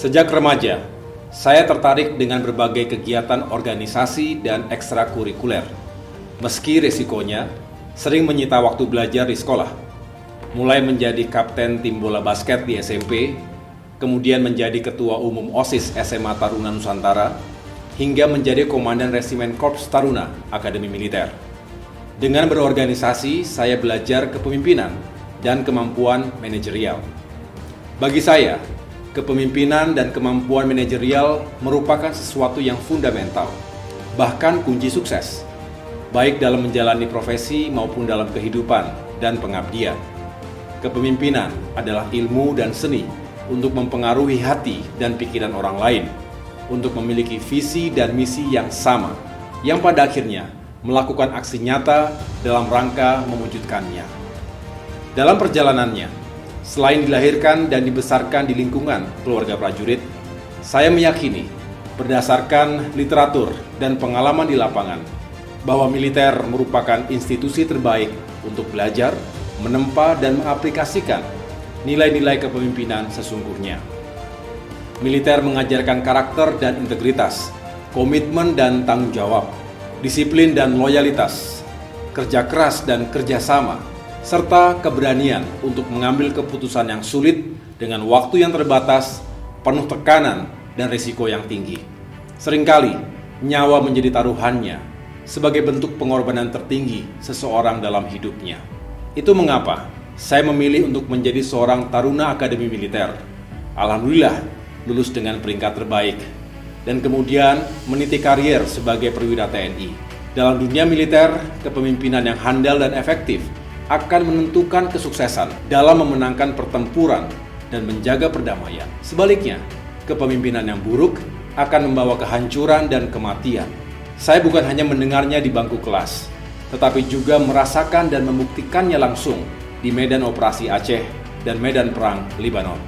Sejak remaja, saya tertarik dengan berbagai kegiatan organisasi dan ekstrakurikuler. Meski resikonya sering menyita waktu belajar di sekolah. Mulai menjadi kapten tim bola basket di SMP, kemudian menjadi ketua umum OSIS SMA Taruna Nusantara, hingga menjadi komandan Resimen Korps Taruna Akademi Militer. Dengan berorganisasi, saya belajar kepemimpinan dan kemampuan manajerial. Bagi saya, kepemimpinan dan kemampuan manajerial merupakan sesuatu yang fundamental, bahkan kunci sukses, baik dalam menjalani profesi maupun dalam kehidupan dan pengabdian. Kepemimpinan adalah ilmu dan seni untuk mempengaruhi hati dan pikiran orang lain, untuk memiliki visi dan misi yang sama, yang pada akhirnya melakukan aksi nyata dalam rangka mewujudkannya. Dalam perjalanannya, selain dilahirkan dan dibesarkan di lingkungan keluarga prajurit, saya meyakini berdasarkan literatur dan pengalaman di lapangan bahwa militer merupakan institusi terbaik untuk belajar, menempa dan mengaplikasikan nilai-nilai kepemimpinan sesungguhnya. Militer mengajarkan karakter dan integritas, komitmen dan tanggung jawab, disiplin dan loyalitas, kerja keras dan kerjasama, serta keberanian untuk mengambil keputusan yang sulit dengan waktu yang terbatas, penuh tekanan dan risiko yang tinggi. Seringkali, nyawa menjadi taruhannya sebagai bentuk pengorbanan tertinggi seseorang dalam hidupnya. Itu mengapa saya memilih untuk menjadi seorang Taruna Akademi Militer. Alhamdulillah, lulus dengan peringkat terbaik, dan kemudian meniti karier sebagai perwira TNI. Dalam dunia militer, kepemimpinan yang handal dan efektif akan menentukan kesuksesan dalam memenangkan pertempuran dan menjaga perdamaian. Sebaliknya, kepemimpinan yang buruk akan membawa kehancuran dan kematian. Saya bukan hanya mendengarnya di bangku kelas, tetapi juga merasakan dan membuktikannya langsung di medan operasi Aceh dan medan perang Libanon.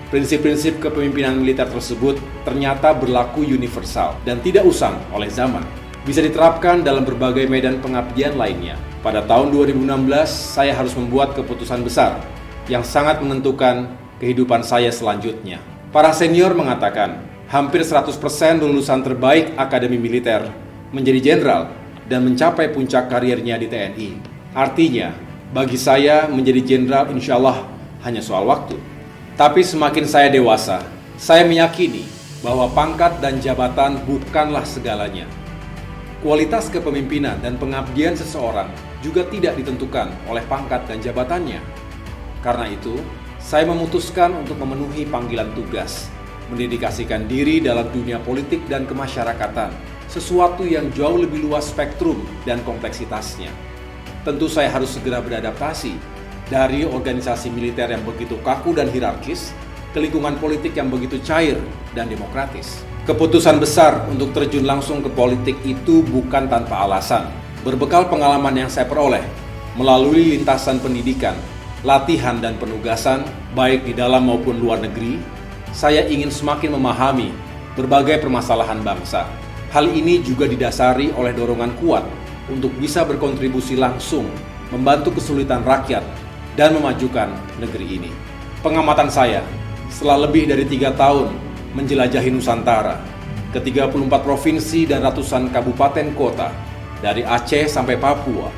Prinsip-prinsip kepemimpinan militer tersebut ternyata berlaku universal dan tidak usang oleh zaman. Bisa diterapkan dalam berbagai medan pengabdian lainnya. Pada tahun 2016, saya harus membuat keputusan besar yang sangat menentukan kehidupan saya selanjutnya. Para senior mengatakan, hampir 100% lulusan terbaik Akademi Militer menjadi jenderal dan mencapai puncak karirnya di TNI. Artinya, bagi saya menjadi jenderal insya Allah hanya soal waktu. Tapi semakin saya dewasa, saya meyakini bahwa pangkat dan jabatan bukanlah segalanya. Kualitas kepemimpinan dan pengabdian seseorang juga tidak ditentukan oleh pangkat dan jabatannya. Karena itu, saya memutuskan untuk memenuhi panggilan tugas, mendedikasikan diri dalam dunia politik dan kemasyarakatan, sesuatu yang jauh lebih luas spektrum dan kompleksitasnya. Tentu saya harus segera beradaptasi dari organisasi militer yang begitu kaku dan hierarkis ke lingkungan politik yang begitu cair dan demokratis. Keputusan besar untuk terjun langsung ke politik itu bukan tanpa alasan. Berbekal pengalaman yang saya peroleh melalui lintasan pendidikan, latihan dan penugasan, baik di dalam maupun luar negeri, saya ingin semakin memahami berbagai permasalahan bangsa. Hal ini juga didasari oleh dorongan kuat untuk bisa berkontribusi langsung, membantu kesulitan rakyat, dan memajukan negeri ini. Pengamatan saya, setelah lebih dari 3 tahun menjelajahi Nusantara, ke 34 provinsi dan ratusan kabupaten kota, dari Aceh sampai Papua,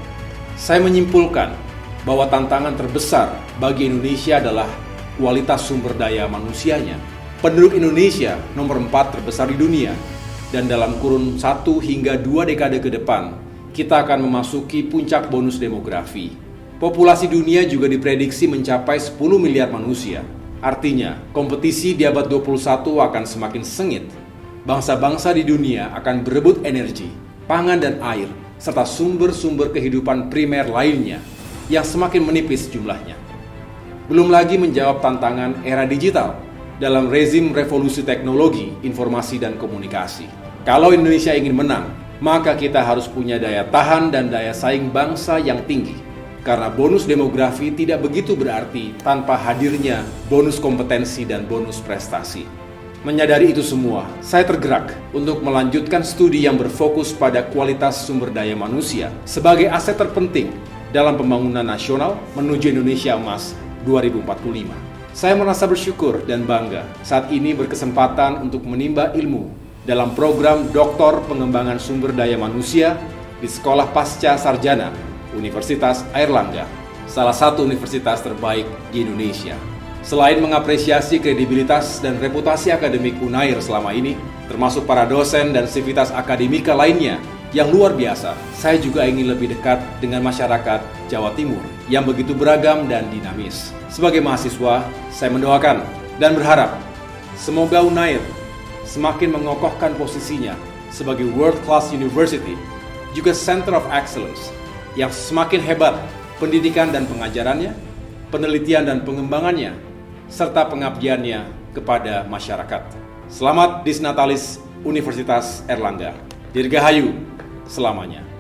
saya menyimpulkan bahwa tantangan terbesar bagi Indonesia adalah kualitas sumber daya manusianya. Penduduk Indonesia nomor 4 terbesar di dunia, dan dalam kurun 1 hingga 2 dekade ke depan, kita akan memasuki puncak bonus demografi. Populasi dunia juga diprediksi mencapai 10 miliar manusia. Artinya, kompetisi di abad 21 akan semakin sengit. Bangsa-bangsa di dunia akan berebut energi, pangan dan air, serta sumber-sumber kehidupan primer lainnya yang semakin menipis jumlahnya. Belum lagi menjawab tantangan era digital dalam rezim revolusi teknologi, informasi, dan komunikasi. Kalau Indonesia ingin menang, maka kita harus punya daya tahan dan daya saing bangsa yang tinggi. Karena bonus demografi tidak begitu berarti tanpa hadirnya bonus kompetensi dan bonus prestasi. Menyadari itu semua, saya tergerak untuk melanjutkan studi yang berfokus pada kualitas sumber daya manusia sebagai aset terpenting dalam pembangunan nasional menuju Indonesia Emas 2045. Saya merasa bersyukur dan bangga saat ini berkesempatan untuk menimba ilmu dalam program Doktor Pengembangan Sumber Daya Manusia di Sekolah Pasca Sarjana Universitas Airlangga, salah satu universitas terbaik di Indonesia. Selain mengapresiasi kredibilitas dan reputasi akademik Unair selama ini, termasuk para dosen dan sivitas akademika lainnya yang luar biasa, saya juga ingin lebih dekat dengan masyarakat Jawa Timur yang begitu beragam dan dinamis. Sebagai mahasiswa, saya mendoakan dan berharap semoga Unair semakin mengokohkan posisinya sebagai World Class University, juga Center of Excellence, yang semakin hebat pendidikan dan pengajarannya, penelitian dan pengembangannya, serta pengabdiannya kepada masyarakat. Selamat Disnatalis Universitas Airlangga. Dirgahayu selamanya.